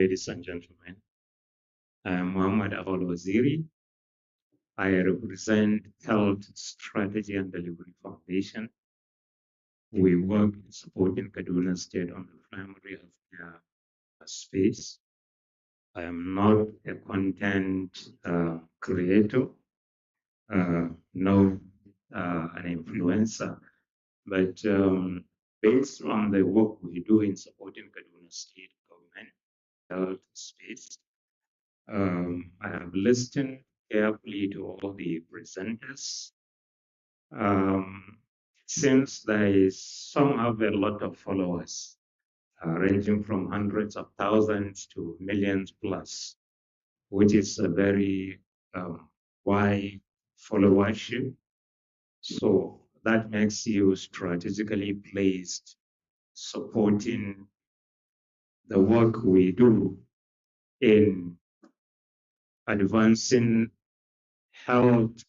Ladies and gentlemen, I am Muhammad Awal Waziri. I represent Health Strategy and Delivery Foundation. We work in supporting Kaduna State on the primary healthcare space. I am not a content creator, no an influencer, but based on the work we do in supporting Kaduna State government health space, I have listened carefully to all the presenters. Since some have a lot of followers, ranging from hundreds of thousands to millions plus, which is a very wide followership. So that makes you strategically placed supporting the work we do in advancing health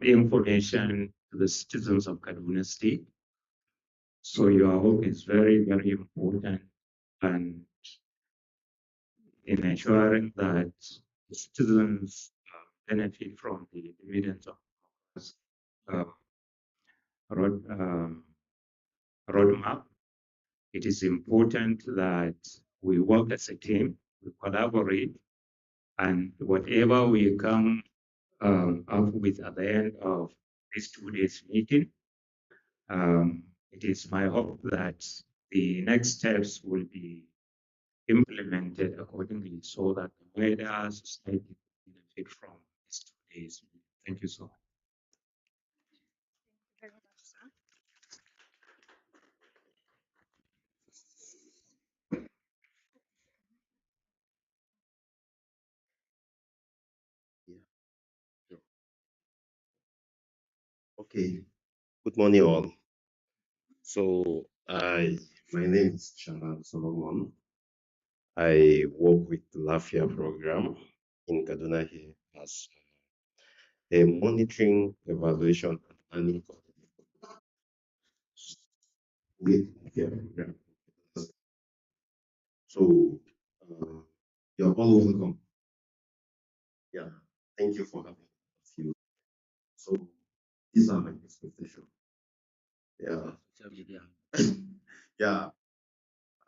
information to the citizens of Kaduna State. So your work is very, very important and in ensuring that the citizens benefit from the dividends of uh, road, roadmap. It is important that we work as a team, we collaborate, and whatever we come up with at the end of this 2 days meeting, it is my hope that the next steps will be implemented accordingly so that the wider society will benefit from these 2 days. Thank you so much. Very much, sir. Yeah, sure. Okay. Good morning, all. So, my name is Shamar Solomon. I work with the Lafiya program in Kaduna here as a monitoring, evaluation, and planning coordinator with Lafiya program. So, you're all welcome. Yeah, thank you for having me. So, these are my expectations. Yeah, yeah.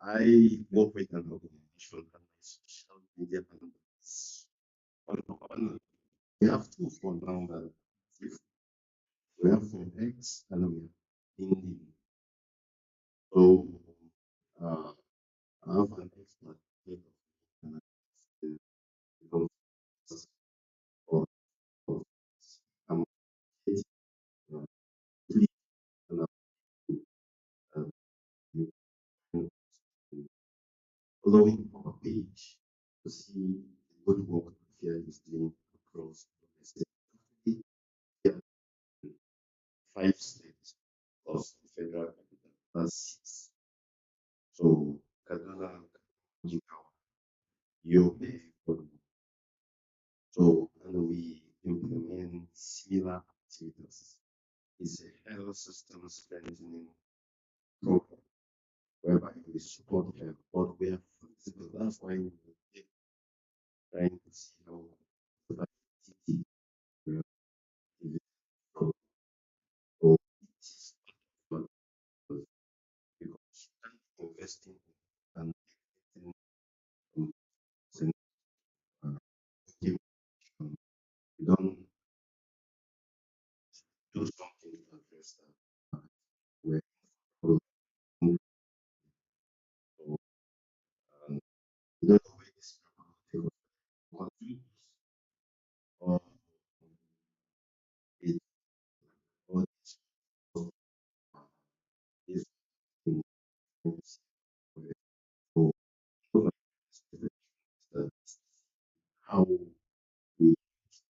I work with an organization and my social media handles on we have two for now. We have for X and we have Indie. So uh, I have an expert here and I don't or I'm please and you can following our page to see the good work here is doing across the state. Yeah, 5 states plus the federal capital. That's 6. So Kaduna, Jigawa, Yobe, Borno. So and we implement similar activities. It's a health system strengthening program whereby we support them, but we are flexible. That's why we're trying to see how the ICT will be so it is not because you can't invest in and in you don't do something to address that. We're so um, we don't know where this program will take us. What or it or this is in so so that how we use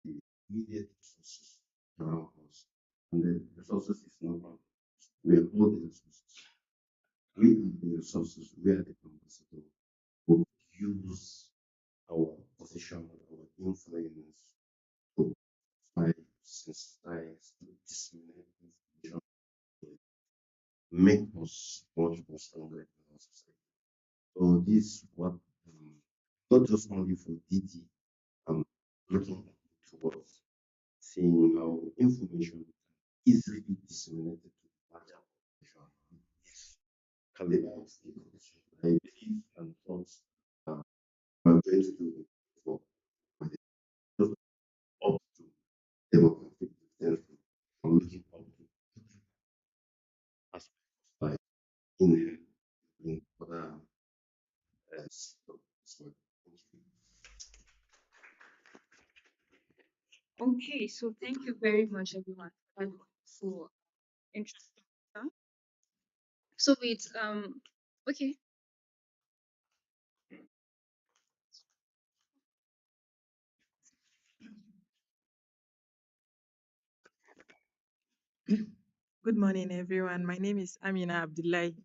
the immediate resources around us. And the resources is not one. We are all the resources. We are the resources. We are the ambassador who use our position, our influence to fight, sensitize, to disseminate information, to make us much more stronger in our society. So this is what not just only for DD, looking towards seeing how information easily be disseminated to larger population. This caliber of stakeholders, I believe and thoughts we're going to do for just up to demographic potential. I'm looking up to aspects like in other sectors as well. Okay, so thank you very much, everyone, for that wonderful introduction. So it's okay. Good morning, everyone. My name is Amina Abdullahi.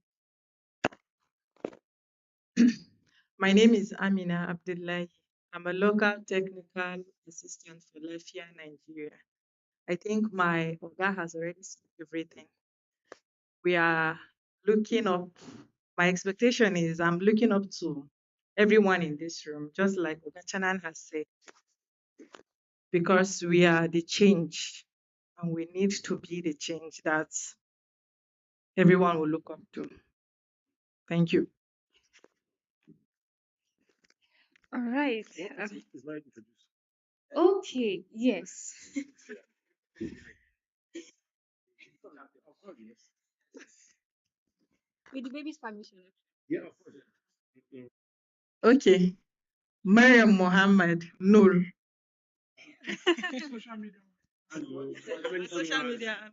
My name is Amina Abdullahi. I'm a local technical assistant for Lafiya, Nigeria. I think my Oga has already said everything. We are looking up. My expectation is I'm looking up to everyone in this room, just like Oga Chanan has said, because we are the change and we need to be the change that everyone will look up to. Thank you. All right. Okay, yes. With the baby's permission. Okay. Mariam Mohammed Noor. Social media handle.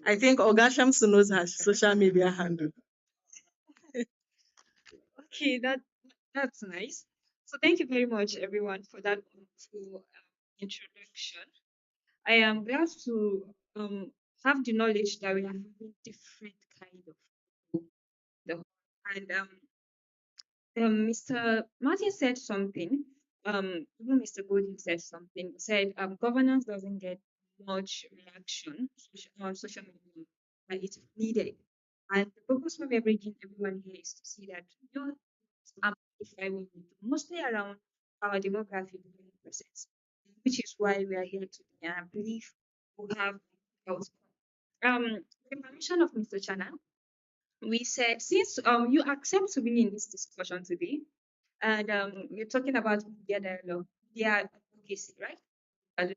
I think Oga Shamsu knows her social media handle. Okay, that's nice. So thank you very much, everyone, for that wonderful introduction. I am glad to have the knowledge that we are having different kind of the and Mr. Martin said something. Even Mr. Godin said something. Said governance doesn't get much reaction on social media, but it's needed. And the purpose of me bringing everyone here is to see that you amplify what we do, mostly around our demographic process, which is why we are here today. And I believe we have outcome. The permission of Mr. Chana, we said since you accept to be in this discussion today, and we're talking about media dialogue, media advocacy, right? And,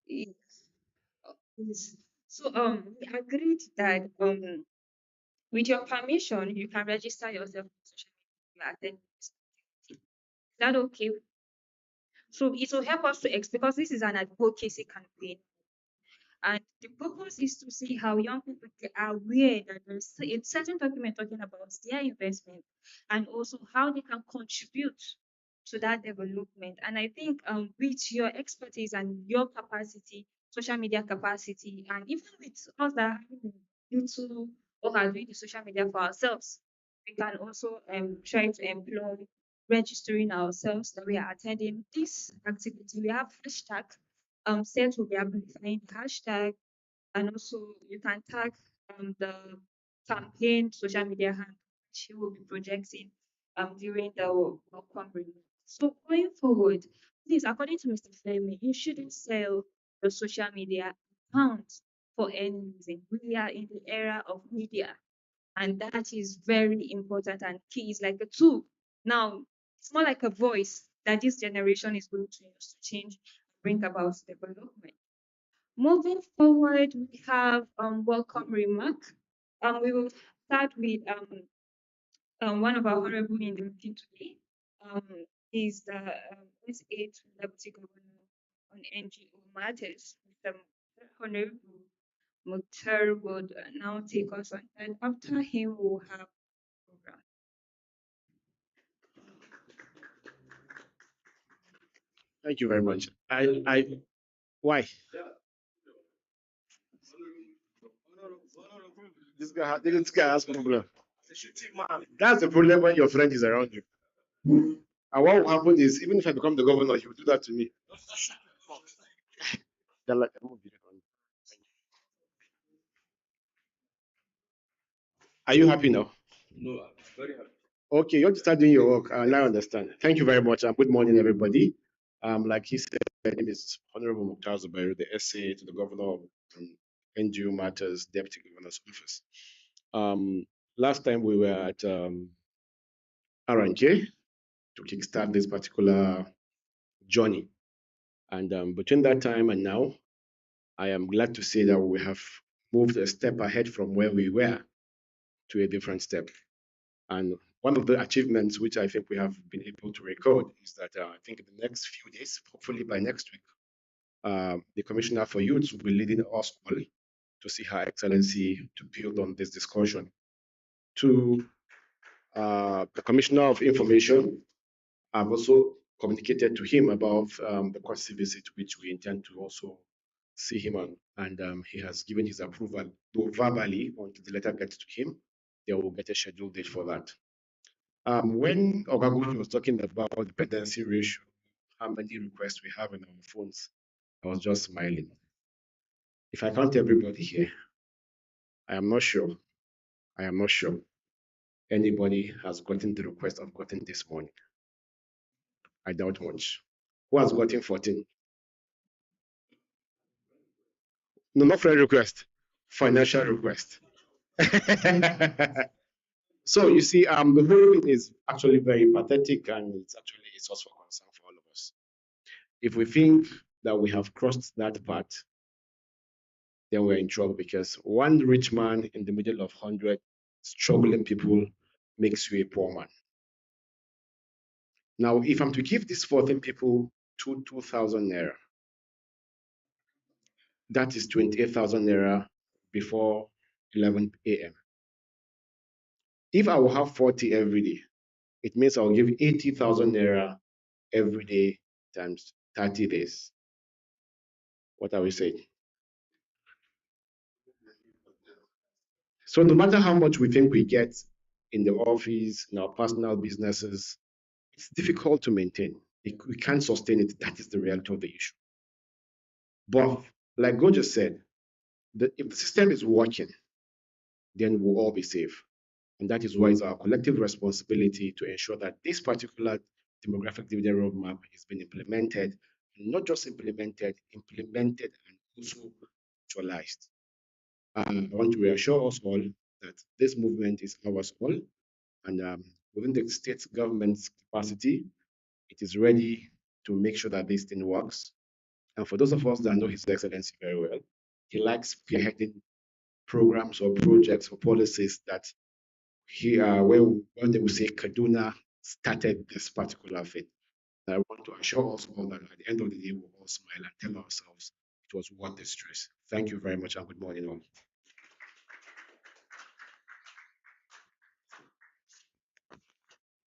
yes. Yes. So we agreed that with your permission, you can register yourself on social media. Attend this activity. Is that okay? So it will help us to because this is an advocacy campaign. And the purpose is to see how young people are aware that there's a certain document talking about their investment and also how they can contribute to that development. And I think with your expertise and your capacity, social media capacity, and even with us that are having little or are doing the social media for ourselves, we can also try to employ registering ourselves that we are attending this activity. We have hashtag set will be amplifying the hashtag, and also you can tag the campaign social media handle which you will be projecting during the welcome remote. So going forward, please, according to Mr. Femi, you shouldn't sell your social media account for any reason. We are in the era of media, and that is very important and key. Is like a tool. Now it's more like a voice that this generation is going to use to change, bring about development. Moving forward, we have welcome remark. We will start with one of our honorable in the meeting today. Um, is the SA to Deputy Governor on NGO matters. Mr. Honorable Mukhtar would now take us on, and after him, we'll have program. Thank you very much. Why? This guy has problem. That's the problem when your friend is around you. And what will happen is, even if I become the governor, he will do that to me. They're like, Are you happy now? No, I'm very happy. Okay, you want to start doing your work. Now I understand. Thank you very much. Good morning, everybody. Like he said, my name is Honorable Mukhtar Zubairu, the SA to the Governor of NGO Matters, Deputy Governor's Office. Last time we were at R&J to kickstart this particular journey. And between that time and now, I am glad to say that we have moved a step ahead from where we were to a different step. And one of the achievements which I think we have been able to record is that I think in the next few days, hopefully by next week, the Commissioner for Youth will be leading us all to see Her Excellency to build on this discussion. To the Commissioner of Information, I've also communicated to him about the courtesy visit, which we intend to also see him on. And he has given his approval, though verbally, until the letter gets to him. They will get a scheduled date for that. When Ogaguchi was talking about dependency ratio, how many requests we have in our phones, I was just smiling. If I count everybody here, I am not sure anybody has gotten the request I've gotten this morning. I doubt much. Who has gotten 14? No, not friend request, financial request. So you see, the whole thing is actually very pathetic, and it's actually a source for concern for all of us. If we think that we have crossed that part, then we're in trouble, because one rich man in the middle of 100 struggling people makes you a poor man. Now, if I'm to give these 14 people 2,000 naira, that is 28,000 naira before 11 a.m. If I will have 40 every day, it means I'll give 80,000 naira every day times 30 days. What are we saying? So no matter how much we think we get in the office, in our personal businesses, it's difficult to maintain. We can't sustain it. That is the reality of the issue. But like God just said, if the system is working, then we'll all be safe. And that is why it's our collective responsibility to ensure that this particular demographic dividend roadmap is being implemented, and not just implemented and also actualized. I want to reassure us all that this movement is ours all, and within the state government's capacity, it is ready to make sure that this thing works. And for those of us that know His Excellency very well, he likes spearheading programs or projects or policies that when they will say Kaduna started this particular thing. I want to assure us all that at the end of the day, we'll all smile and tell ourselves it was worth the stress. Thank you very much, and good morning all.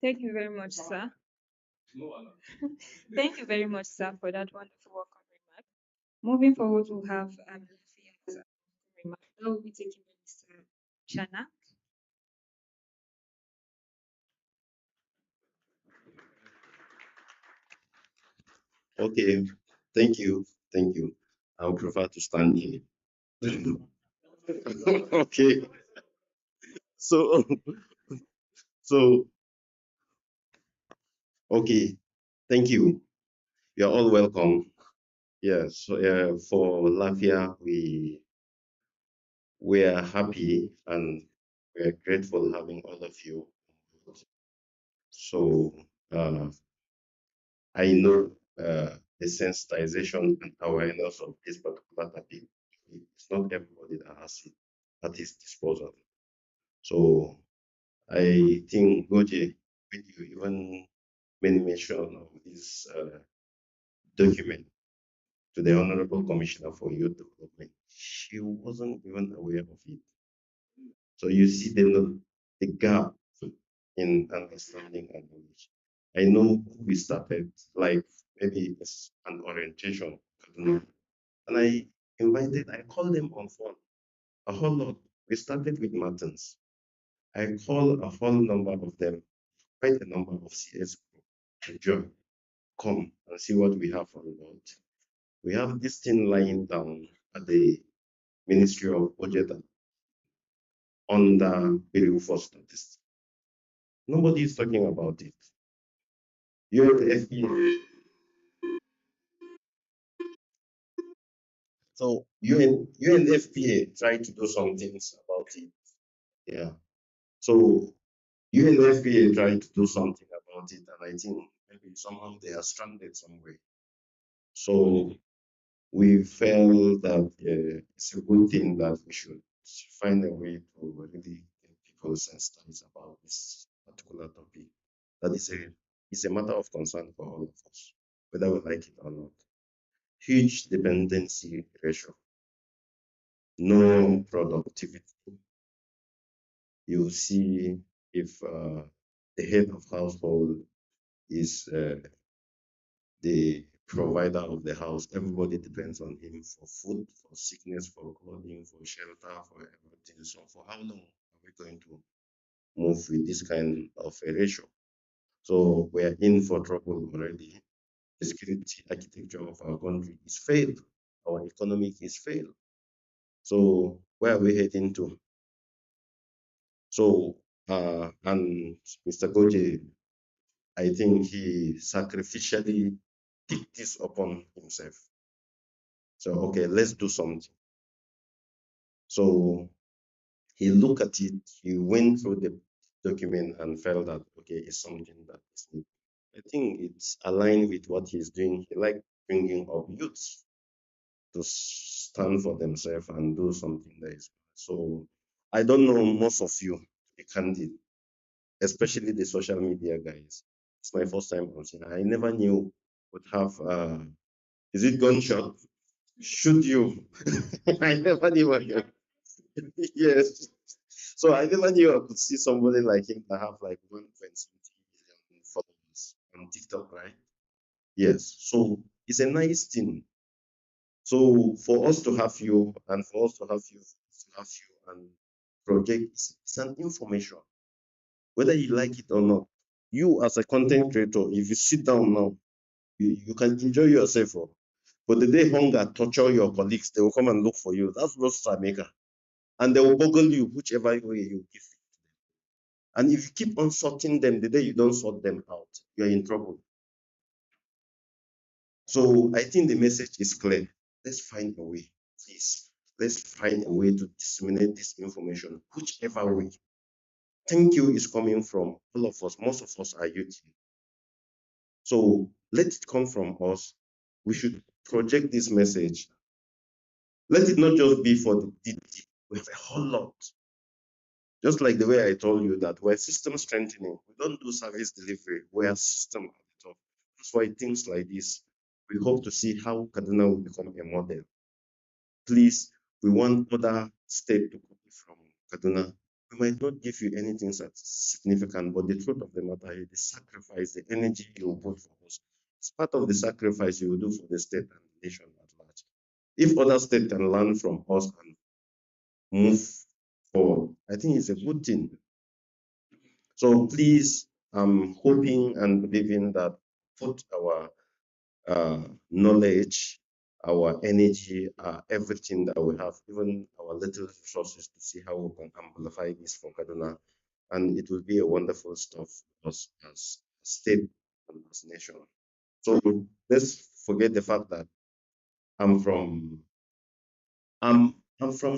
Thank you very much, sir. Thank you very much, sir, for that wonderful welcome remark. Moving forward, we'll have Lafiya's remark. That will be taken by Mr. Chana. Okay, thank you. I would prefer to stand here. Okay, so so okay, thank you. You're all welcome. Yes, for Lafiya, we are happy and we are grateful having all of you. So I know the sensitization and awareness of this particular topic. It's not everybody that has it at his disposal. So I think Goje, when you even made mention of this document to the Honorable Commissioner for Youth Development, she wasn't even aware of it. So you see the gap in understanding and knowledge. I know we started like maybe it's an orientation, I don't know. And I called them on phone, a whole lot. We started with Martins. I called a whole number of them, quite a number of CS to join, come and see what we have on board. We have this thing lying down at the Ministry of Budget under Bill for statistics. Nobody is talking about it. You're the FBA. So you and FPA try to do some things about it. Yeah. So you and FPA try to do something about it, and I think maybe somehow they are stranded somewhere. So we felt that it's a good thing that we should find a way to really get people sensitized about this particular topic. That is a matter of concern for all of us, whether we like it or not. Huge dependency ratio, no productivity. You see if the head of household is the provider of the house, everybody depends on him for food, for sickness, for clothing, for shelter, for everything. So for how long are we going to move with this kind of a ratio? So we are in for trouble already. The security architecture of our country is failed. Our economic is failed. So where are we heading to? So and Mr. Goje, I think he sacrificially picked this upon himself. So okay, let's do something. So he looked at it, he went through the document and felt that okay, it's something that is needed. I think it's aligned with what he's doing. He like bringing up youths to stand for themselves and do something that is. So I don't know most of you, to be candid, especially the social media guys. It's my first time on scene. I never knew would have is it gunshot? Should you? I never knew again. Yes. So I never knew I could see somebody like him that have like 1.7 million followers on TikTok, right? Yes. So it's a nice thing. So for us to have you and for us to have you, and project, it's an information, whether you like it or not. You as a content creator, if you sit down now, you can enjoy yourself. But the day hunger torture your colleagues, they will come and look for you. That's what Jamaica. And they will boggle you whichever way you give it. And if you keep on sorting them, the day you don't sort them out, you're in trouble. So I think the message is clear. Let's find a way, please. Let's find a way to disseminate this information, whichever way. Thank you is coming from all of us. Most of us are youth. So let it come from us. We should project this message. Let it not just be for the DD. We have a whole lot. Just like the way I told you that we're system strengthening. We don't do service delivery. We're system at the top. That's why things like this, we hope to see how Kaduna will become a model. Please, we want other states to copy from Kaduna. We might not give you anything that's significant, but the truth of the matter is the sacrifice, the energy you put for us, it's part of the sacrifice you will do for the state and the nation at large. If other states can learn from us and move forward, I think it's a good thing. So please, I'm hoping and believing that put our knowledge, our energy, everything that we have, even our little resources to see how we can amplify this for Kaduna. And it will be a wonderful stuff for us as a state and as a nation. So let's forget the fact that I'm from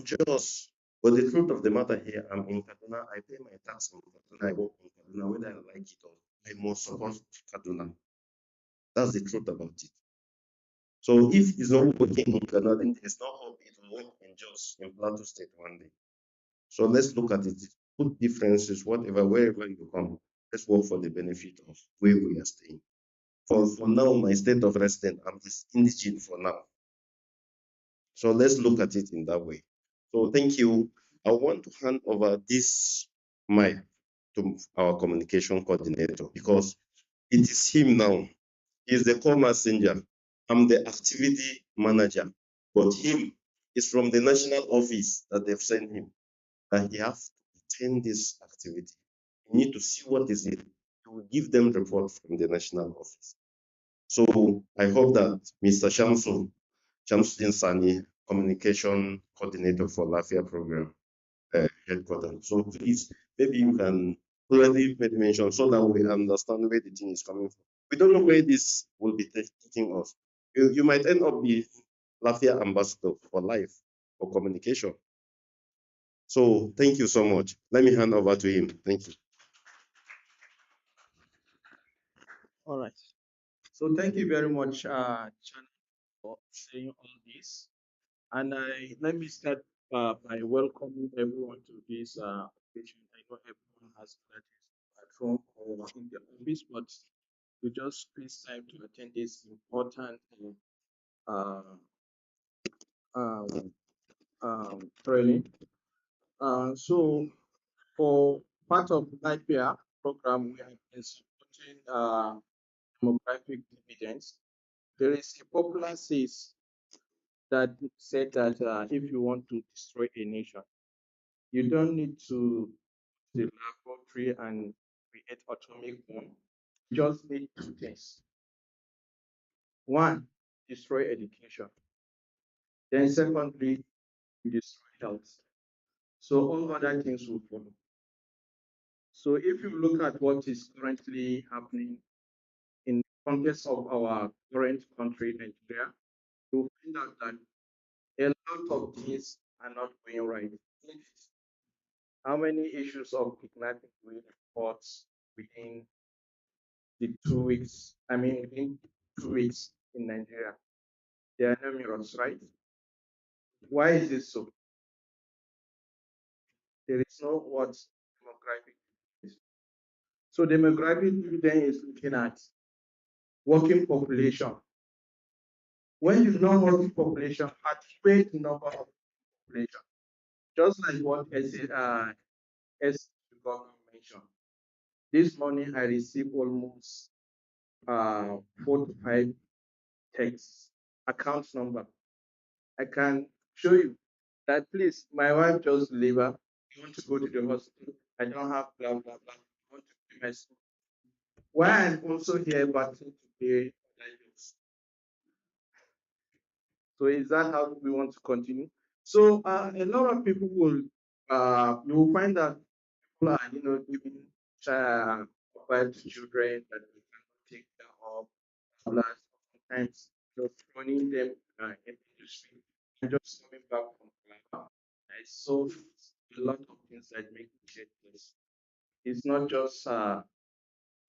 Jos. But the truth of the matter here, I'm in Kaduna. I pay my tax in Kaduna. I work in Kaduna, whether I like it or I must support Kaduna. That's the truth about it. So if it's not working in Kaduna, then there's no hope it will work in Jos, in Plateau State one day. So let's look at it. Put differences, whatever, wherever you come. Let's work for the benefit of where we are staying. For now, my state of residence, I'm just indigent for now. So let's look at it in that way. So thank you. I want to hand over this mic to our communication coordinator because it is him now. He's the call messenger. I'm the activity manager, but him is from the national office that they've sent him. And he has to attend this activity. You need to see what is it. He will give them report from the national office. So I hope that Mr. Shamsuddin Sani, communication coordinator for Lafiya program, headquarters. So please, maybe you can clearly mention so that we understand where the thing is coming from. We don't know where this will be taking us. You might end up being Lafiya ambassador for life or communication. So thank you so much. Let me hand over to him. Thank you. All right. So thank you very much, Chan, for saying all this. And let me start by welcoming everyone to this occasion. I know everyone has that at home or in the office, but we just squeeze time to attend this important uh, um, training. So for part of the IPR program, we have been supporting demographic dividends. There is a popular says that said that if you want to destroy a nation, you don't need to the laboratory and create atomic bomb. You just need two things. One, destroy education. Then secondly, destroy health. So all other things will follow. So if you look at what is currently happening in the context of our current country, Nigeria, you'll find out that a lot of things are not going right. How many issues of kidnapping we report within the 2 weeks? I mean, within 2 weeks in Nigeria, they are numerous, right? Why is it so? There is no what demographic is. So demographic then is looking at working population. When you know working population, adequate number of population, just like what S government mentioned. This morning I received almost 4 to 5 texts, account number. I can show you that please, my wife just deliver. You want to go to the hospital? I don't have blah blah blah. I want to pay my school. Why I'm also here battling to pay other bills. So is that how we want to continue? So a lot of people will you will find that people are giving child birth to children that we cannot take care of. Plus, sometimes just running them in the industry and just coming back from Calabar. I saw a lot of things that make me shed tears. It's not just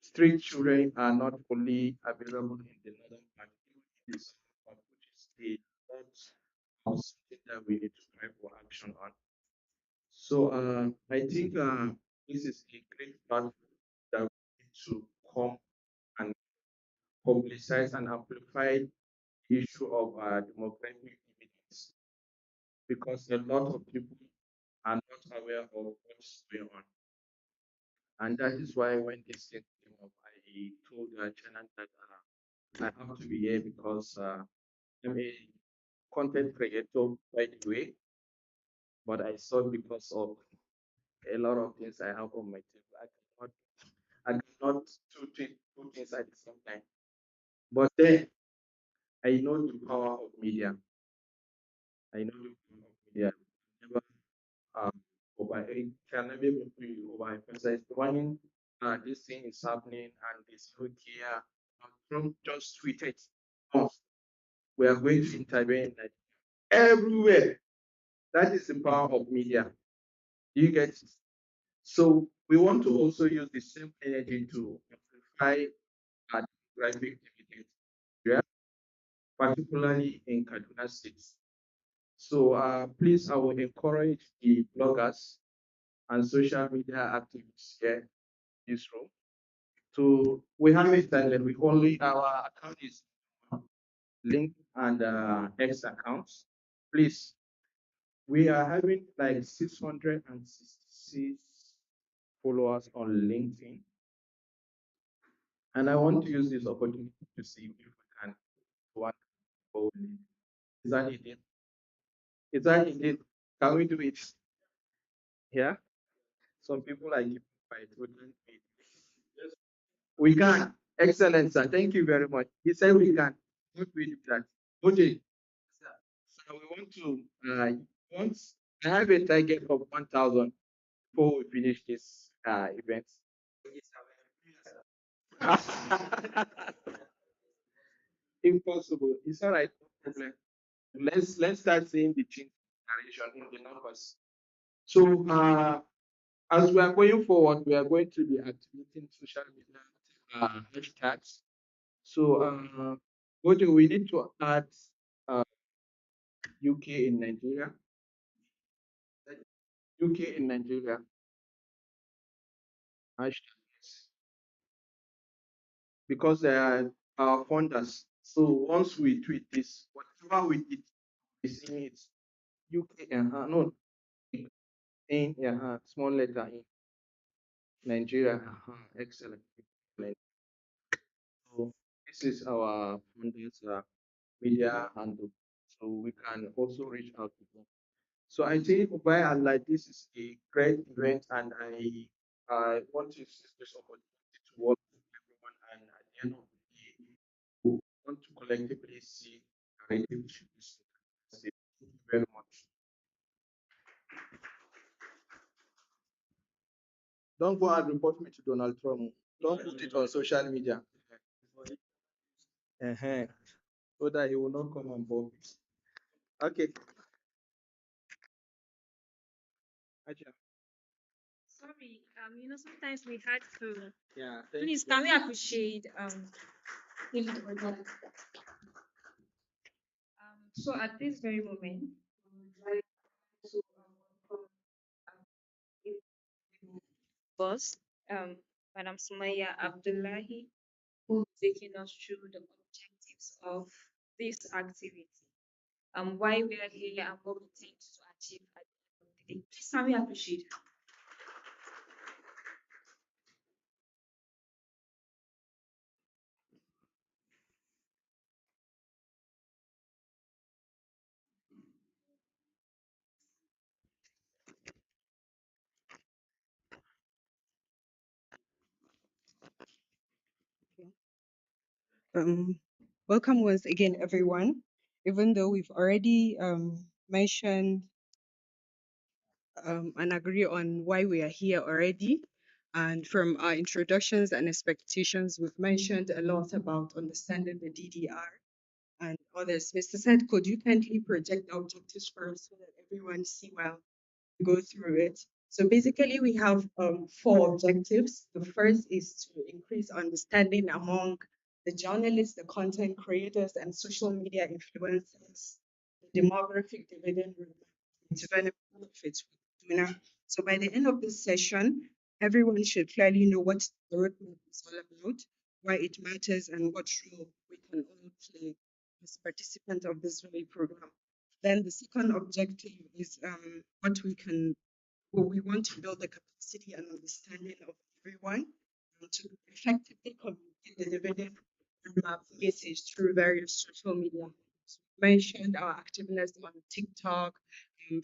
street children are not only available in the northern part, even in the southern part, which is a lot of something that we need to try for action on. So I think this is a great platform that we need to come and publicize and amplify the issue of demographic dividends because a lot of people are not aware of what's going on. And that is why when this thing came up, I told Chanan that I have to be here because I'm a content creator by the way, but I saw because of a lot of things I have on my table, I cannot two things at the same time. But then I know the power of media. I know the power of media. Never over it can never be over emphasized. When this thing is happening and this okay, Trump just tweeted, "Oh, we are going to intervene like everywhere." That is the power of media. You get it? So we want to also use the same energy to amplify graphic activities, yeah, particularly in Kaduna State. So please, I will encourage the bloggers and social media activists here in this room to we have it that we only our account is linked and X accounts. Please, we are having like 666 followers on LinkedIn, and I want to use this opportunity to see if we can one forward. Is that it? Is that it? Can we do it? Yeah. Some people are giving fight. We can't do it. We can. Excellent, sir. Thank you very much. He said we can. What we do that? Okay. So we want to once I have a target of 1,000 before we finish this event. Impossible. It's all right. No problem. Let's start seeing the change direction in the numbers. So as we are going forward, we are going to be activating social media hashtags. So what do we need to add uh, UK in Nigeria? UK in Nigeria hashtags because they are our funders. So once we tweet this, whatever we did, we see it. UK no in small letter in Nigeria. Excellent. So this is our funders media handle. So we can also reach out to them. So I think by and large, this is a great event, and I want to use this opportunity to work with everyone. And at the end of the day, we want to collectively see narrative issues. Thank you very much. Don't go and report me to Donald Trump. Don't put it on social media. Uh-huh. So that he will not come on board. Okay. Acha. Sorry, sometimes we had to. Yeah. Please, can we appreciate David Oda? So at this very moment, we would like to welcome um, boss, Madam Sumaya Abdullahi, who will be taking us through the objectives of this activity, why we are here and what we intend to achieve at the end of the day. Please, can we appreciate her? Um, Welcome once again, everyone. Even though we've already mentioned and agree on why we are here already, and from our introductions and expectations, we've mentioned a lot about understanding the DDR and others. Mr. Said, could you kindly project the objectives for us so that everyone see well go through it? So basically, we have four objectives. The first is to increase understanding among the journalists, the content creators, and social media influencers, the demographic dividend development benefits with Kaduna. So by the end of this session, everyone should clearly know what the roadmap is all about, why it matters, and what role we can all play as participants of this very program. Then the second objective is what we can well, we want to build the capacity and understanding of everyone to effectively communicate the dividend roadmap message through various social media. So we mentioned our activeness on TikTok,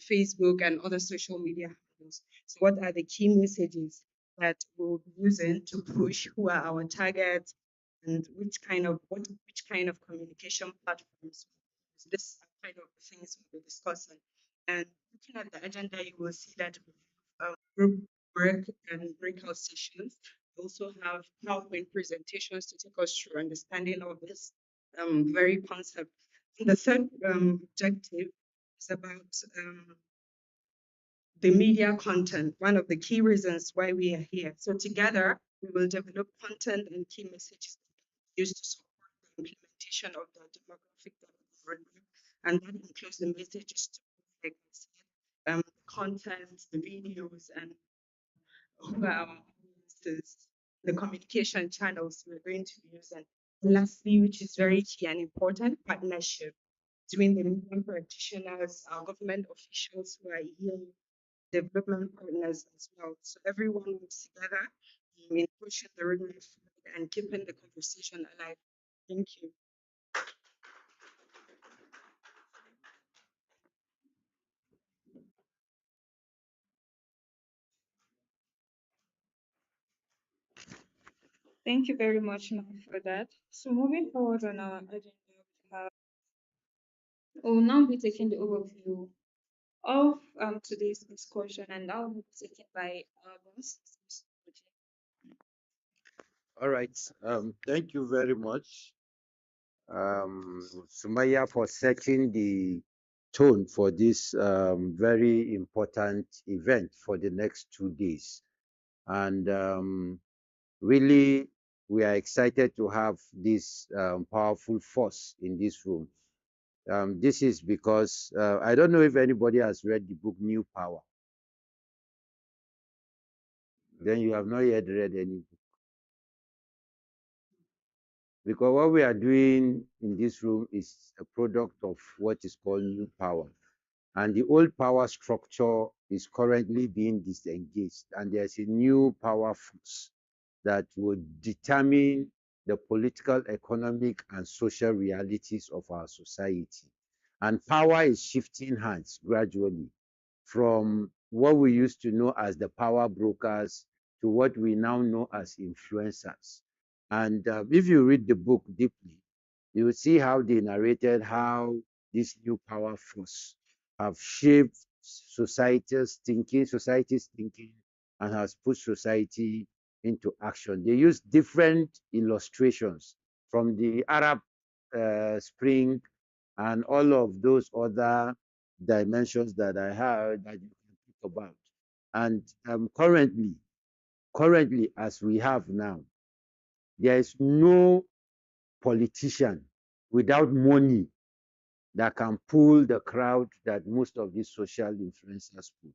Facebook, and other social media handles. So, what are the key messages that we'll be using to push? Who are our targets, and which kind of communication platforms? So, this are kind of the things we'll be discussing. And looking at the agenda, you will see that we have group work and breakout sessions. We also have PowerPoint presentations to take us through understanding of this very concept. And the third objective is about the media content, one of the key reasons why we are here. So together, we will develop content and key messages used to support the implementation of the demographic development roadmap. And that includes the messages to, like I said, content, the videos, and who are our audiences, the communication channels we're going to use. And lastly, which is very key and important, partnership between the media practitioners, our government officials who are here, development partners as well. So everyone works together in pushing the roadmap forward and keeping the conversation alive. Thank you. Thank you very much, ma'am, for that. So moving forward on our agenda, we have, we'll now be taking the overview of today's discussion, and that will be taken by our boss, Mr. Koji. All right. Thank you very much, Sumaya, for setting the tone for this very important event for the next 2 days. And really, we are excited to have this powerful force in this room. This is because I don't know if anybody has read the book New Power. Then you have not yet read any book. Because what we are doing in this room is a product of what is called New Power. And the old power structure is currently being disengaged, and there's a new power force that would determine the political, economic, and social realities of our society. And power is shifting hands gradually from what we used to know as the power brokers to what we now know as influencers. And if you read the book deeply, you will see how they narrated how this new power force have shaped society's thinking, and has put society into action. They use different illustrations from the Arab Spring and all of those other dimensions that I heard that you can think about. And currently, as we have now, there is no politician without money that can pull the crowd that most of these social influencers pull.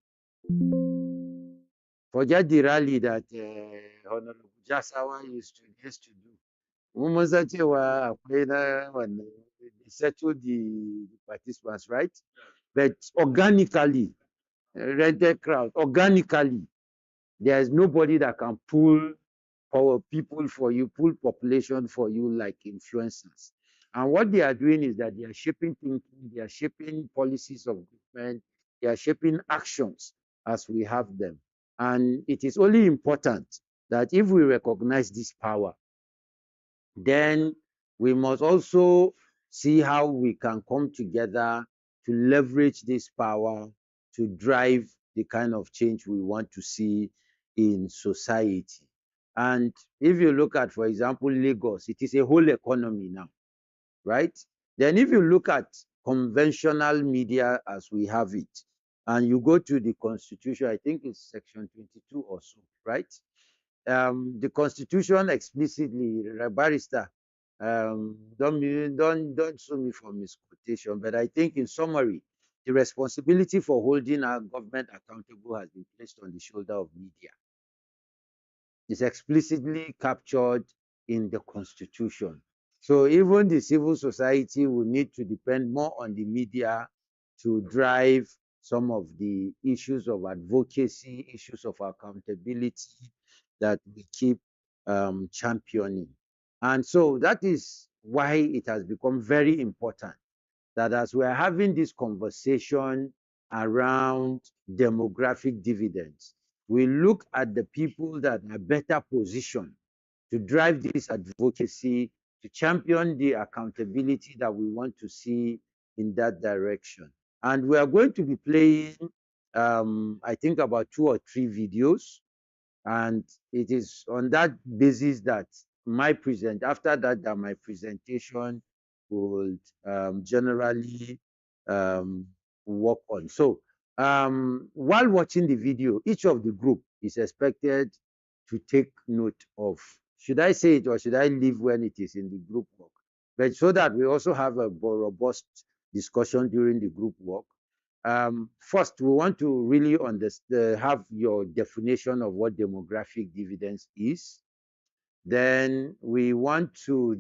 Forget the rally that Honorable Jasawa used to do. Mun san cewa akwai na wannan they settle the participants, right? But organically, rented crowd, organically, there is nobody that can pull power people for you, pull population for you like influencers. And what they are doing is that they are shaping thinking, they are shaping policies of government, they are shaping actions as we have them. And it is only important that if we recognize this power, then we must also see how we can come together to leverage this power to drive the kind of change we want to see in society. And if you look at, for example, Lagos, it is a whole economy now, right? Then if you look at conventional media as we have it, and you go to the constitution, I think it's section 22 or so, right? The constitution explicitly, barrister, don't sue me for misquotation, but I think in summary, the responsibility for holding our government accountable has been placed on the shoulder of media. It's explicitly captured in the constitution. So even the civil society will need to depend more on the media to drive some of the issues of advocacy, issues of accountability that we keep championing. And so that is why it has become very important that as we are having this conversation around demographic dividends, we look at the people that are better positioned to drive this advocacy, to champion the accountability that we want to see in that direction. And we are going to be playing, I think, about 2 or 3 videos, and it is on that basis that after that my presentation would generally um, work on. So while watching the video, each of the group is expected to take note of, should I say it or should I leave when it is in the group work? But so that we also have a robust discussion during the group work. First, we want to really have your definition of what demographic dividends is. Then we want to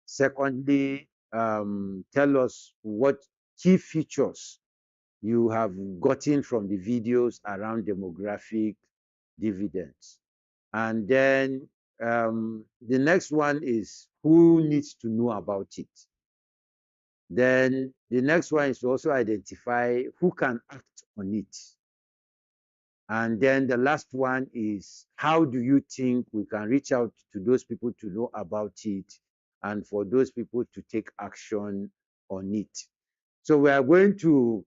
secondly, tell us what key features you have gotten from the videos around demographic dividends. And then the next one is who needs to know about it. Then the next one is to also identify who can act on it. And then the last one is how do you think we can reach out to those people to know about it and for those people to take action on it. So we are going to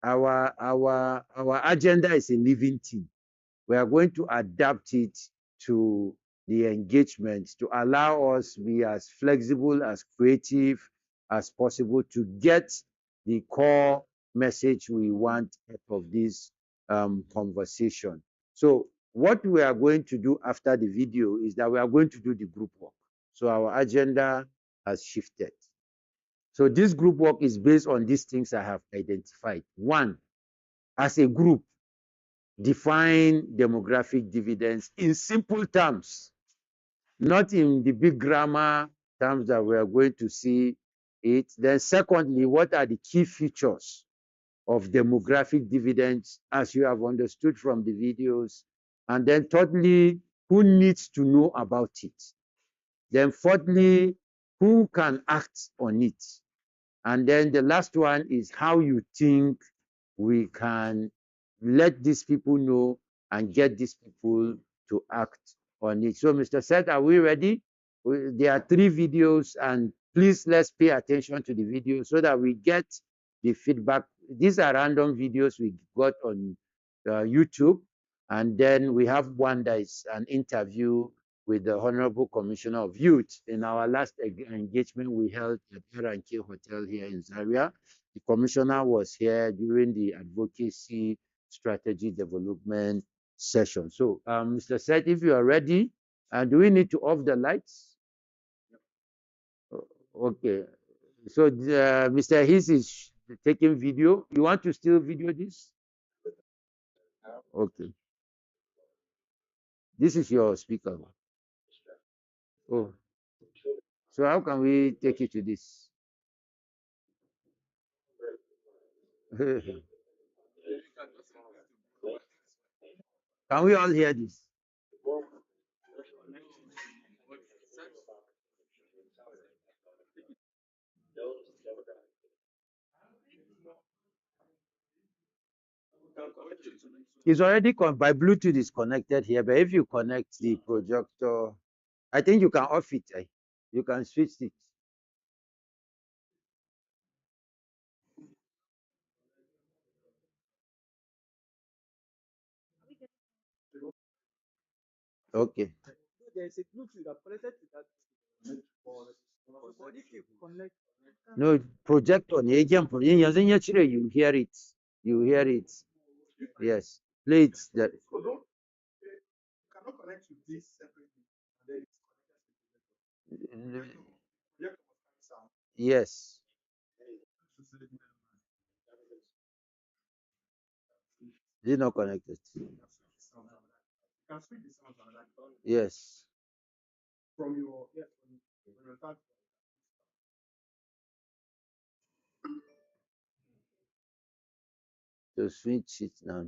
our agenda is a living thing. We are going to adapt it to the engagement to allow us be as flexible, as creative as possible to get the core message we want out of this conversation. So what we are going to do after the video is that we are going to do the group work. So our agenda has shifted. So this group work is based on these things I have identified. One, as a group, define demographic dividends in simple terms, not in the big grammar terms that we are going to see it. Then secondly, what are the key features of demographic dividends as you have understood from the videos? And then thirdly, who needs to know about it? Then fourthly, who can act on it? And then the last one is how you think we can let these people know and get these people to act on it. So, Mr. Seth, are we ready? There are three videos, and please let's pay attention to the video so that we get the feedback. These are random videos we got on YouTube, and then we have one that is an interview with the Honorable Commissioner of Youth. In our last engagement we held at R&K Hotel here in Zaria, the commissioner was here during the advocacy strategy development session. So, Mr. Seth, if you are ready, do we need to off the lights? Okay. So, Mr. Hiss is taking video. You want to still video this? Okay. This is your speaker. Oh, so how can we take you to this? Can we all hear this? It's already by Bluetooth is connected here, but if you connect the projector, I think you can off it. You can switch it. Okay. No projector. You hear it. You hear it. Yes. Play it. Yes. Is it not connected? Yes. So switch it now.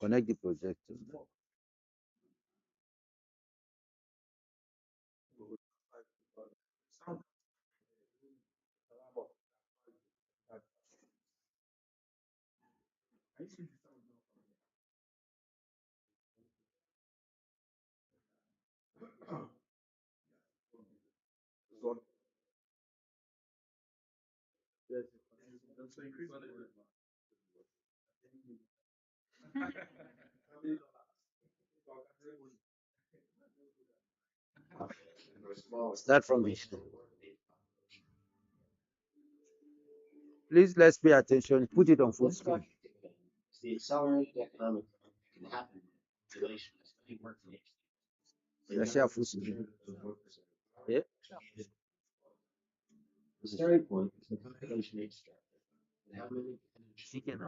Connect the projector. Start from the Please let's pay attention. Put it on full screen. Let's share full screen. Yeah. Chicken.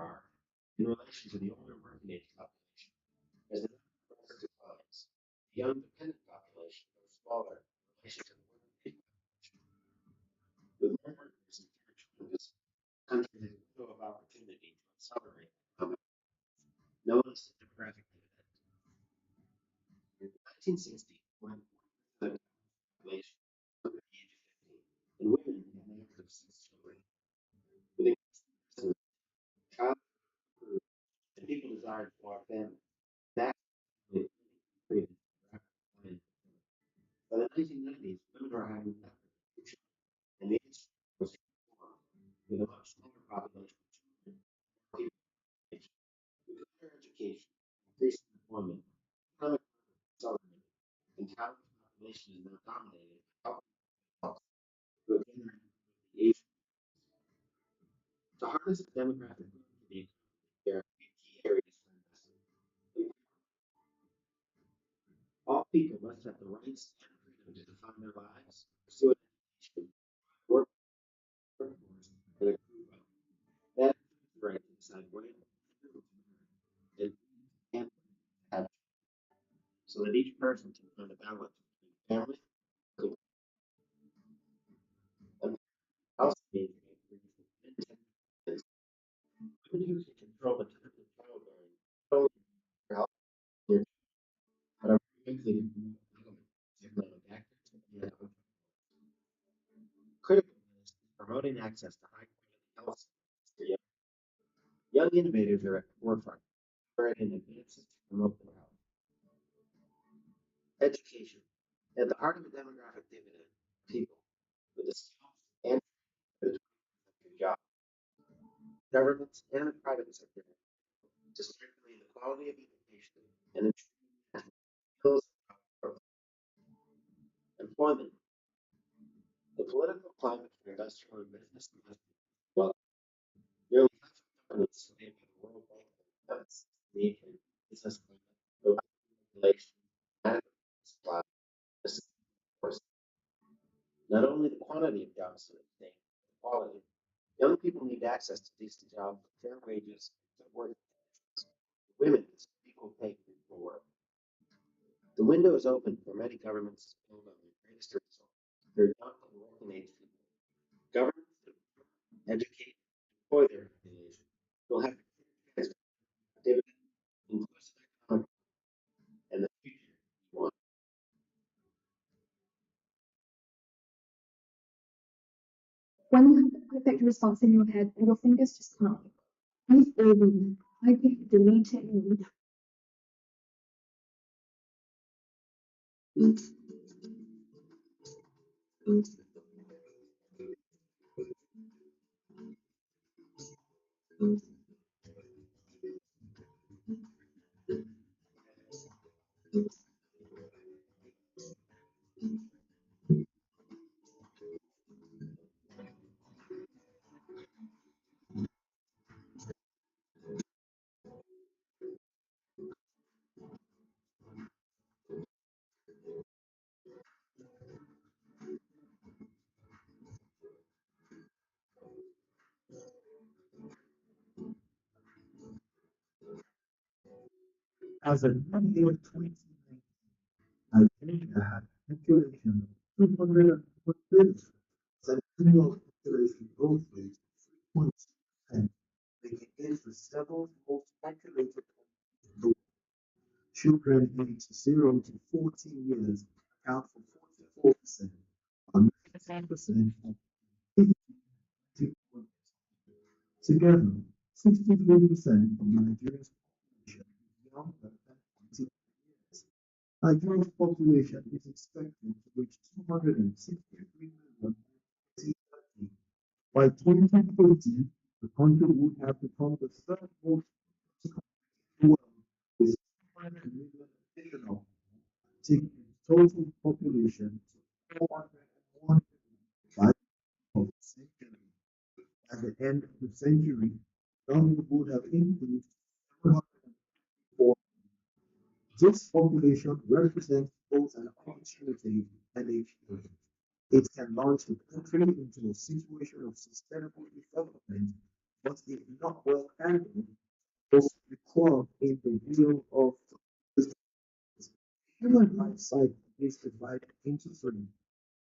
population is now dominated by health who have generated the age. To harness the demographic growth of the economy, there are three key areas for investment. All people must have the rights and freedom to define their lives, pursue education, work, workforce, and improve wealth. That includes the right to decide when and and have so that each person can find a balance between family and also means independence. Women who can control the time of childbearing, not only for health care, but are quickly can promote development, economic activity, and outcomes. Critical is promoting access to high quality health services for young innovators are at the forefront, accelerating advances to promote their health. Education. At the heart of the demographic dividend, people with the skills and the job. Governments and the private sector to strengthen the quality of education and ensure skills of employment. The political climate for industrial and business investment. Well, nearly half of companies surveyed by the World Bank notes the need for business climate, robust regulation, adequate supply, force. Not only the quantity of jobs that they need, the quality. Young people need access to decent jobs, fair wages, and work. Women equal pay for work. The window is open for many governments to build on their greatest resource, their young and working age people. Governments that educate and employ their population will have dividend, inclusive economic, and the future we want. When you have the perfect response in your head and your fingers just can't, please all read. I keep deleting. As of Monday 2019, Nigeria had a population of 204 billion, an annual population growth rate of 3.6%, making it the seventh most populated country in the world. Children aged 0 to 14 years account for 44%, while 19% of 15 to 24 years. Together, 63% of Nigeria's population is younger than 20 years. Nigeria's population is expected to reach 263 million by 2030. By 2030, the country would have become the third most populous country in the world, with 200 million additional, taking its total population to 401 million by the end of the century. At the end of the century, the number would have increased to 704. This population represents both an opportunity and a challenge. It can launch the country into a situation of sustainable development, but if not well handled, also be caught in the wheel of the human life cycle is divided into three: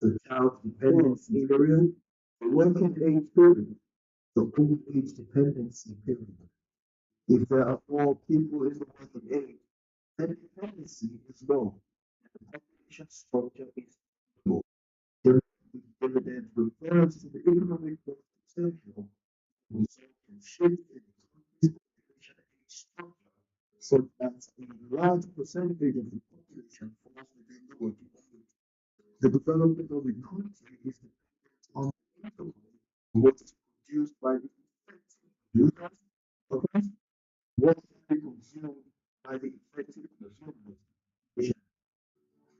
the child dependency period, the working age period, the old age dependency period. If there are more people in the working age, then dependency is low, and the population structure is low. Dividend refers to the economic growth potential result in shift in the country's population age structure, so that a large percentage of the population falls within the working age. The development of the country is dependent on the income of what is produced by the effective producers, okay? What can be consumed by the effective consumers.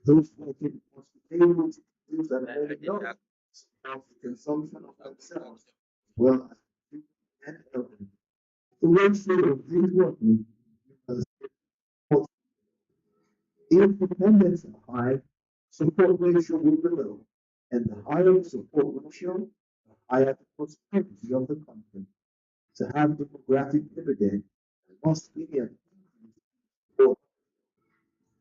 Those working must be able to produce and earn enough of the consumption of themselves, well as food and elderly. The ratio of these workers as if dependence is high, support ratio will be low, and the higher the support ratio, the higher the prosperity of the country. To have demographic dividend, there must be an increase.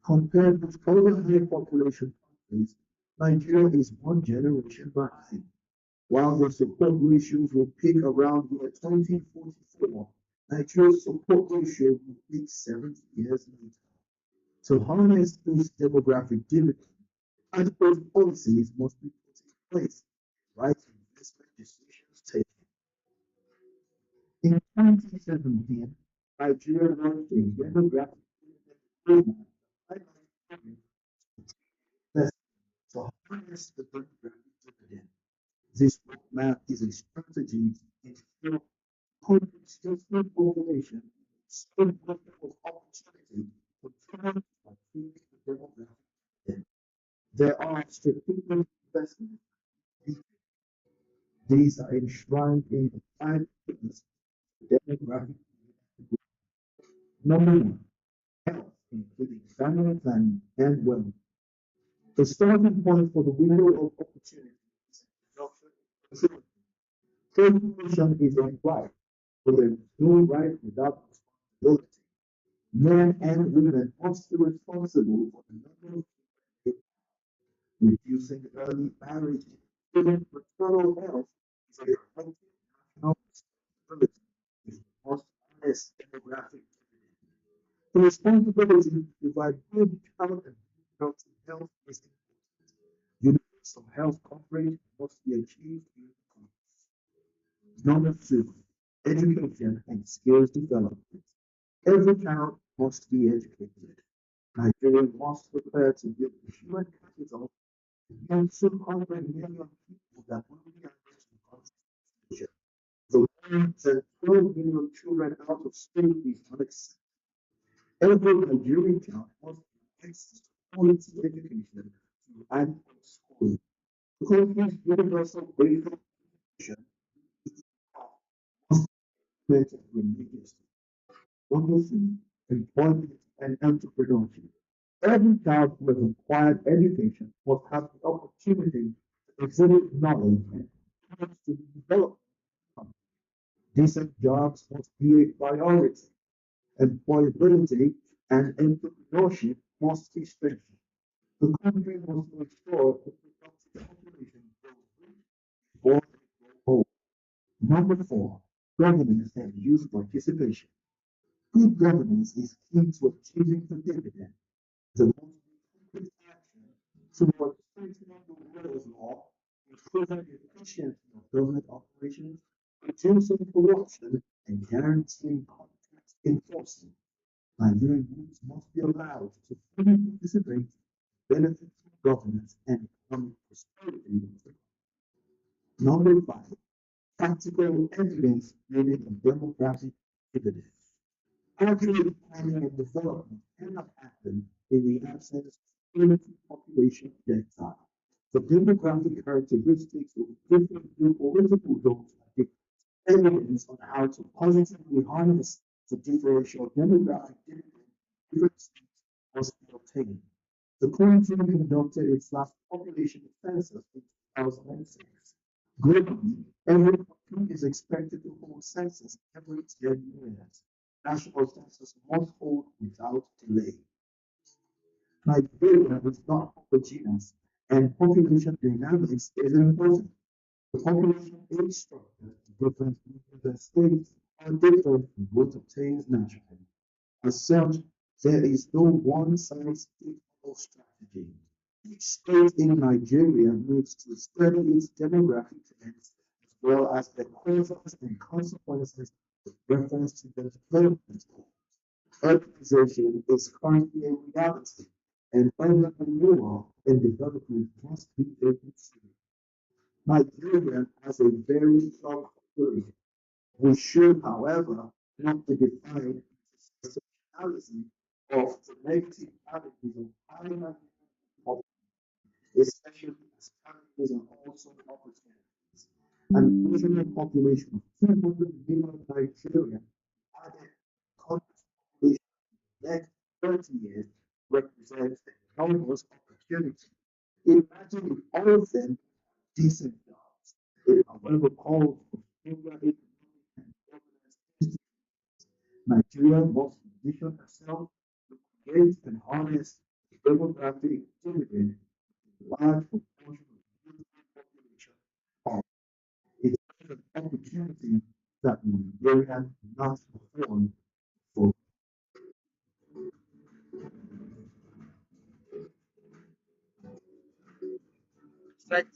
Compared with other high population countries, Nigeria is one generation behind. While the support ratios will peak around year 2044, Nigeria's support ratio will peak 70 years later. To harness this demographic dividend, adequate policies must be put in place, right investment decisions taken. In 2017, Nigeria launched a demographic dividend program to harness the demographic dividend. This roadmap is a strategy to ensure country's youthful population still have of opportunity to thrive and achieve the demographic dividend. There are strategic investments. These are enshrined in the five pillars of demographic growth. Number one, health, including family planning and wellness. The starting point for the window of opportunity is introduction. Procreation is a right, but there is no right without responsibility. Men and women must be responsible for the number of children, reducing early marriage, improving maternal health is a collective national responsibility which must harness demographic dividend. The responsibility to provide good child and reproductive health is important. Universal health coverage must be achieved in the Number two, education and skills development. Every child must be educated. Nigeria must prepare to build the human capital to young 200 million people that will be addressed in constitution. The one that 12 million children out of school is unacceptable. Every Nigerian child must have access to quality education through adequate schooling. The country's universal basic education must be implemented religiously. Number three, employment and entrepreneurship. Every child who has acquired education must have the opportunity to exhibit knowledge and to develop. Decent jobs must be a priority. Employability and entrepreneurship must be strengthened. The country must ensure that the productive population grows before they grow old. Number four, governance and youth participation. Good governance is key to achieving the dividend. The most concrete action toward strengthening the rule of law, improving the efficiency of government operations, reducing corruption, and guaranteeing contract enforcement. Nigerian youth must be allowed to fully participate in benefits of governance and economic prosperity. Number five, practical evidence building a demographic dividend. Accurate planning and development cannot happen in the absence of community population data. The demographic characteristics of different political zones are different. Evidence on how to positively harness the differential demographic dividend in different states must be obtained. The country conducted its last population census in 2006. Globally, every country is expected to hold census every 10 years. National census must hold without delay. Nigeria is not homogeneous, and population dynamics is important. The population age structure different between the states are different from what obtains naturally. As such, there is no one-size-fits-all strategy. Each state in Nigeria needs to study its demographic trends as well as the causes and consequences with reference to the development goals. Urbanization is currently a reality, and urban renewal and development must be taken seriously. Nigeria has a very young population. We should, however, not be defined as a sociality of the negative qualities of high especially as challenges are also opportunities. An national population of 200 million Nigeria added country's population in the next 30 years represents enormous opportunity. Imagine if all of them had decent jobs. It however calls for stronger economic and governance. Nigeria must position herself to create and harness the demographic dividend large proportion of the youthful population of it is an opportunity that Nigeria not afford for. Like,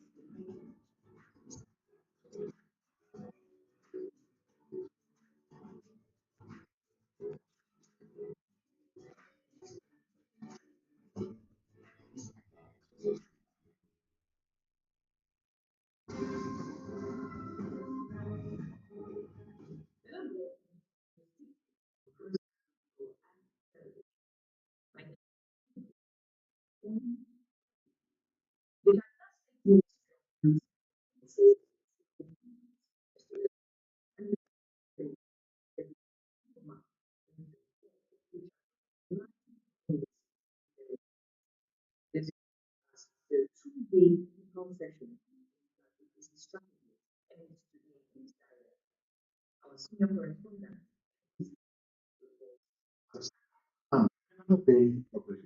Another day of the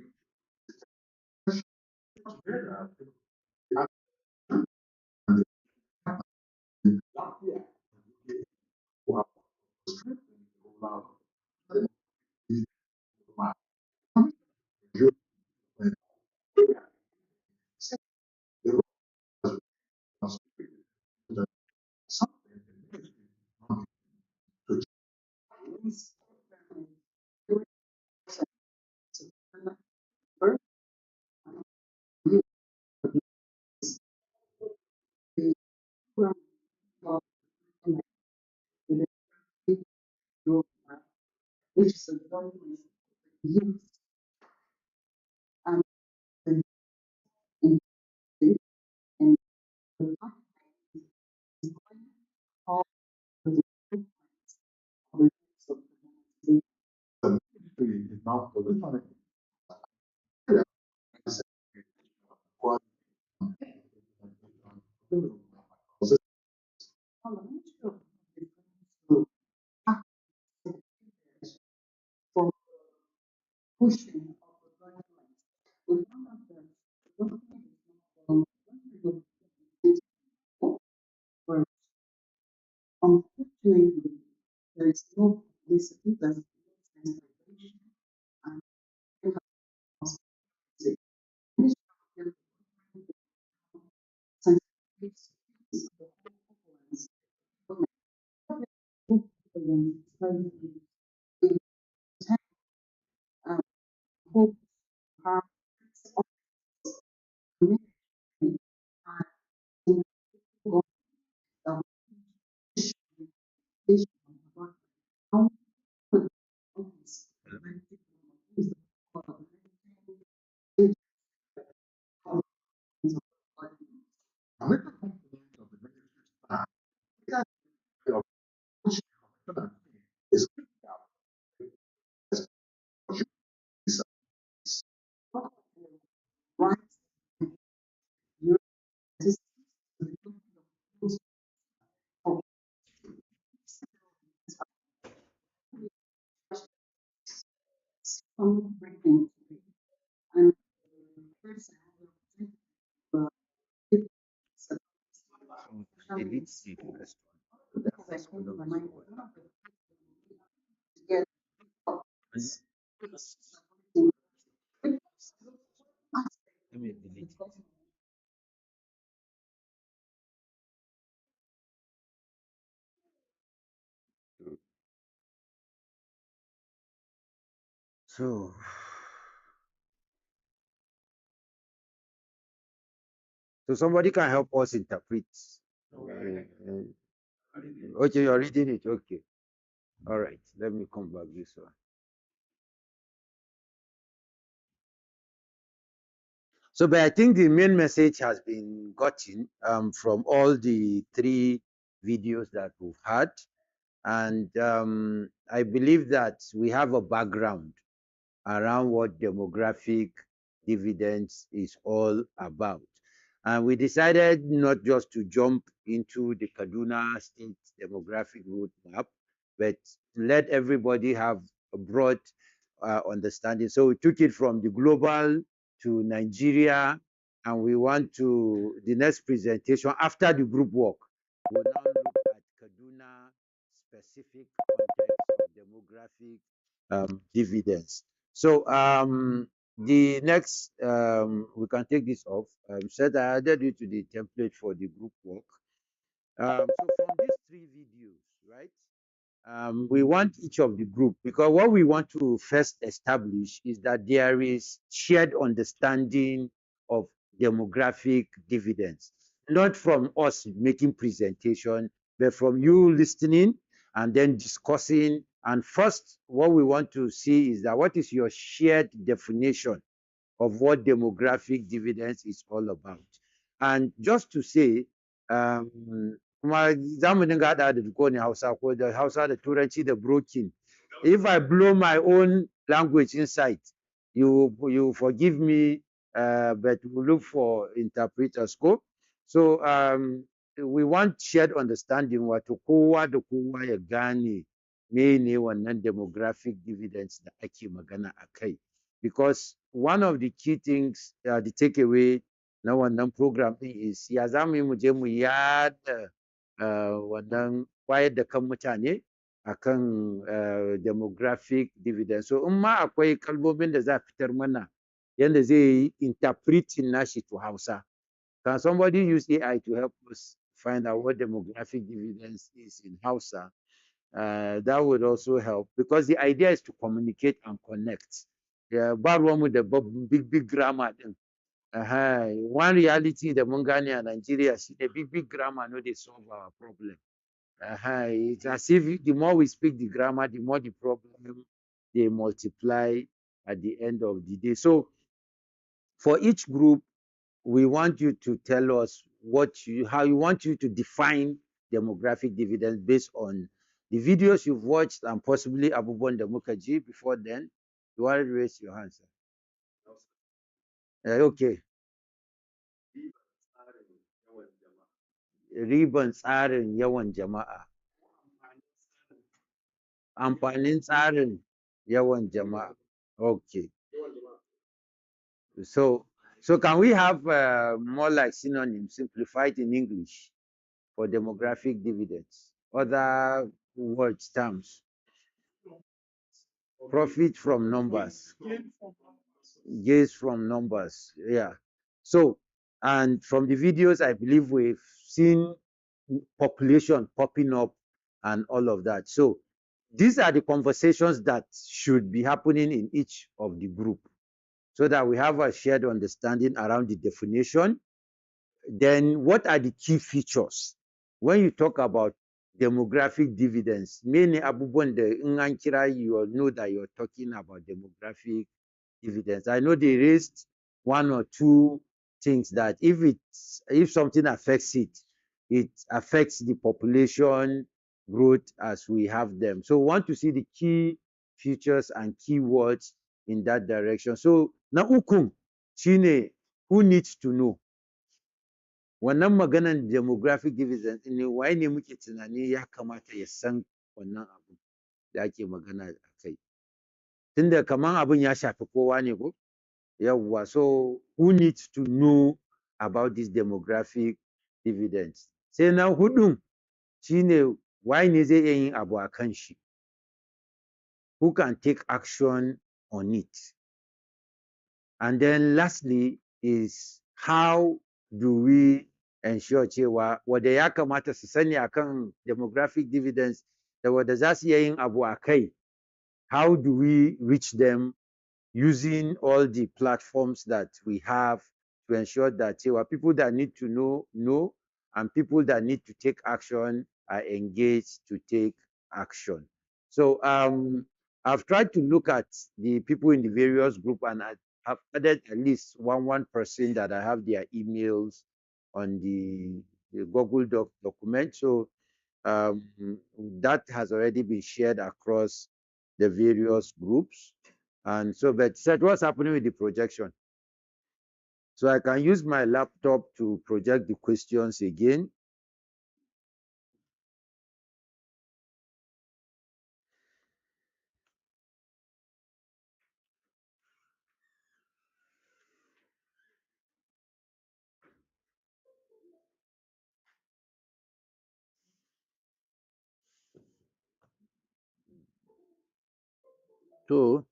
together and the Lafiya who have strengthened the rollout of the market. You and the road has been that something the ministry to change. The ministry is now positioning as a major component of the ministry's plan of is Delete the first one. That first one was forward. And let me delete it. So, so somebody can help us interpret. Okay, you're reading it. Okay. All right. Let me come back this one. So, but I think the main message has been gotten from all the 3 videos that we've had. And I believe that we have a background around what demographic dividends is all about. And we decided not just to jump into the Kaduna State demographic roadmap, but let everybody have a broad understanding. So we took it from the global to Nigeria, and we want to, the next presentation after the group work, we'll now look at Kaduna specific context of demographic dividends. So the next, we can take this off. Said I added it to the template for the group work. So from these 3 videos, right? We want each of the group, because what we want to first establish is that there is shared understanding of demographic dividends, not from us making presentation, but from you listening and then discussing. And first, what we want to see is that what is your shared definition of what demographic dividends is all about. And just to say, kuma za mu dinga haɗa da kowane Hausa ko da Hausa da Turanci da broken. If I blow my own language inside, you forgive me, but we look for interpreters ko. So we want shared understanding, wato kowa da kowa ya gane mene wannan demographic dividends da ake magana a kai. Because one of the key things, the takeaway na wannan program ɗin is ya za mu yi mu je mu yada wannan wayar da kan mutane akan demographic dividend. So in ma akwai kalmomin da za a fitar mana yanda zai yi interpreting nashi to Hausa. Can somebody use AI to help us find out what demographic dividends is in Hausa? That would also help, because the idea is to communicate and connect. Yeah, ba ruwanmu da big grammar din. One reality da mun gane a Nigeria shine big grammar no dey solve our problem. It's as if the more we speak the grammar, the more the problem they multiply at the end of the day. So for each group, we want you to tell us how you want you to define demographic dividends based on the videos you've watched and possibly abubuwan da muka ji before then. You want to raise your hand, sir? Okay. Riban tsarin yawan jama'a. Amfanin tsarin yawan jama'a. Okay. So can we have more like synonyms simplified in English for demographic dividends? Other words, terms. Profit from numbers. Gains from numbers. Yeah. So, and from the videos, I believe we've seen population popping up and all of that. So these are the conversations that should be happening in each of the group, so that we have a shared understanding around the definition. Then what are the key features? When you talk about demographic dividends, many abubuwan da in an kira you know that you're talking about demographic dividends. I know they raised 1 or 2 things that if something affects it, it affects the population growth as we have them. So we want to see the key features and keywords in that direction. So na ukun shine who needs to know. Wannan maganan demographic dividends ne, waye ne muke tunani ya kamata ya san wannan abu da ake magana a kai. Tunda kaman abin ya shafi kowa ne ko? Yawwa, so who needs to know about this demographic dividends? Sai na hudun shine waye ne zai iya yin abu a kan shi? Who can take action on it? And then lastly is how do we ensure cewa wanda ya kamata su sani akan demographic dividends da wanda za su iya yin abu a kai, how do we reach them using all the platforms that we have to ensure that cewa people that need to know, and people that need to take action are engaged to take action. So I've tried to look at the people in the various group, and I have added at least one person that I have their emails on the Google document. So um, that has already been shared across the various groups. And so, but said, what's happening with the projection? So I can use my laptop to project the questions again. So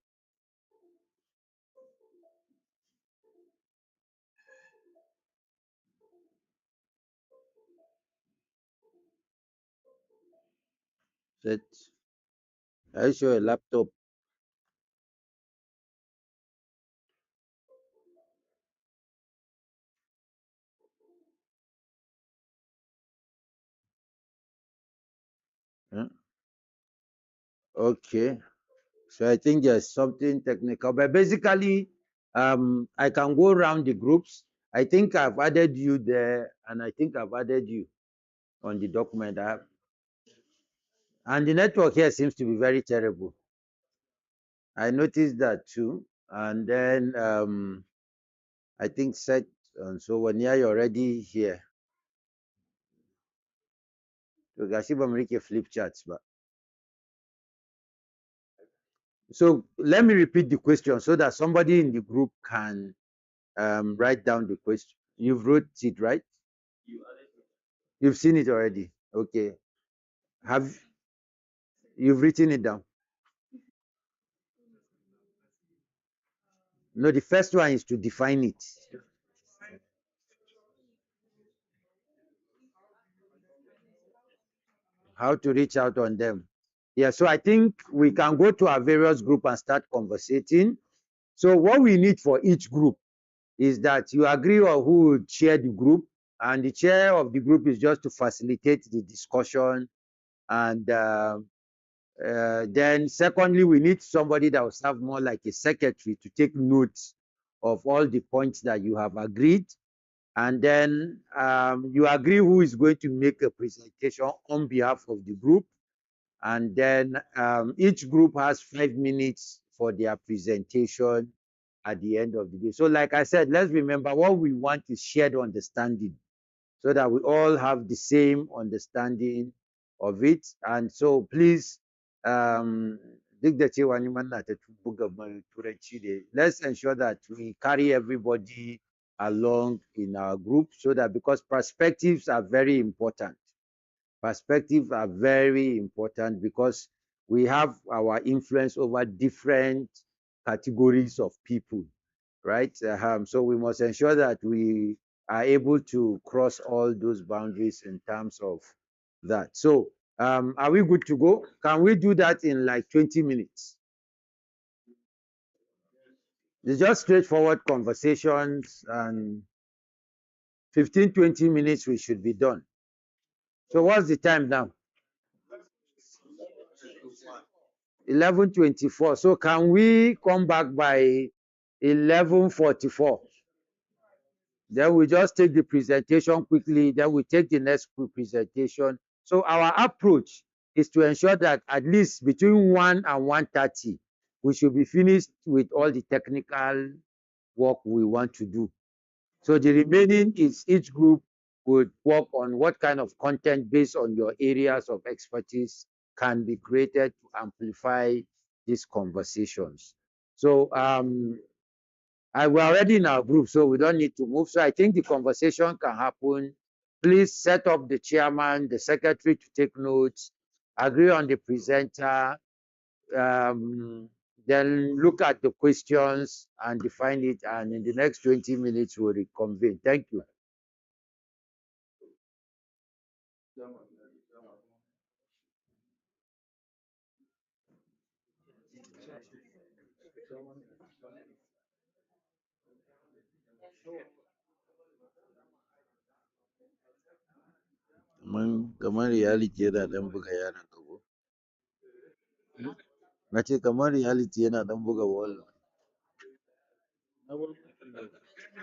that I show a laptop. Huh? Okay. So I think there's something technical, but basically, I can go around the groups. I think I've added you there, and I think I've added you on the document. And the network here seems to be very terrible. I noticed that too. And then I think set, and so when you're already here, so Gashiba Marike flip charts. But so let me repeat the question so that somebody in the group can write down the question. You've wrote it, right? You've seen it already. Okay. Have you've written it down? No, the first one is to define it. How to reach out on them. Yeah, so I think we can go to our various group and start conversating. So what we need for each group is that you agree on who will chair the group, and the chair of the group is just to facilitate the discussion. And then secondly, we need somebody that will serve more like a secretary to take notes of all the points that you have agreed. And then you agree who is going to make a presentation on behalf of the group. And then each group has 5 minutes for their presentation at the end of the day. So like I said, let's remember what we want is shared understanding, so that we all have the same understanding of it. And so please, duk da cewa ni man na ta buga turanci ne, let's ensure that we carry everybody along in our group, so that, because perspectives are very important. Perspectives are very important because we have our influence over different categories of people, right? So we must ensure that we are able to cross all those boundaries in terms of that. So are we good to go? Can we do that in like 20 minutes? It's just straightforward conversations, and 15, 20 minutes we should be done. So what's the time now? 11:24. So can we come back by 11:44? Then we just take the presentation quickly. Then we take the next presentation. So our approach is to ensure that at least between 1 and 1:30, we should be finished with all the technical work we want to do. So the remaining is each group would work on what kind of content based on your areas of expertise can be created to amplify these conversations. So we're already in our group, so we don't need to move. So I think the conversation can happen. Please set up the chairman, the secretary to take notes, agree on the presenter, then look at the questions and define it. And in the next 20 minutes, we'll reconvene. Thank you. Kamar reality yana ɗan buga yaron ka ko? Mace kamar reality yana dan buga wall.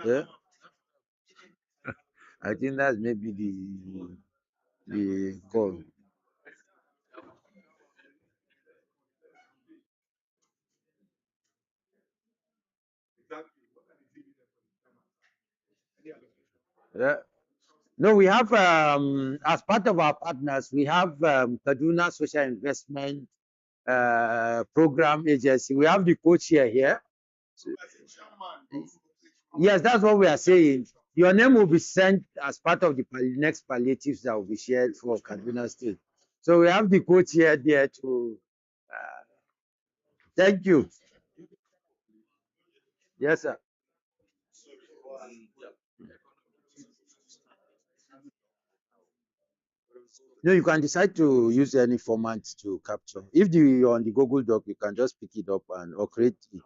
Yeah, I think that's maybe the call. Yeah. No, we have as part of our partners, we have Kaduna Social Investment Program Agency. We have the co-chair here. Yes, that's what we are saying. Your name will be sent as part of the next palliatives that will be shared for Kaduna State. So we have the co-chair there to. Thank you. Yes, sir. No, you can decide to use any format to capture. If you're on the Google Doc, you can just pick it up and or create it.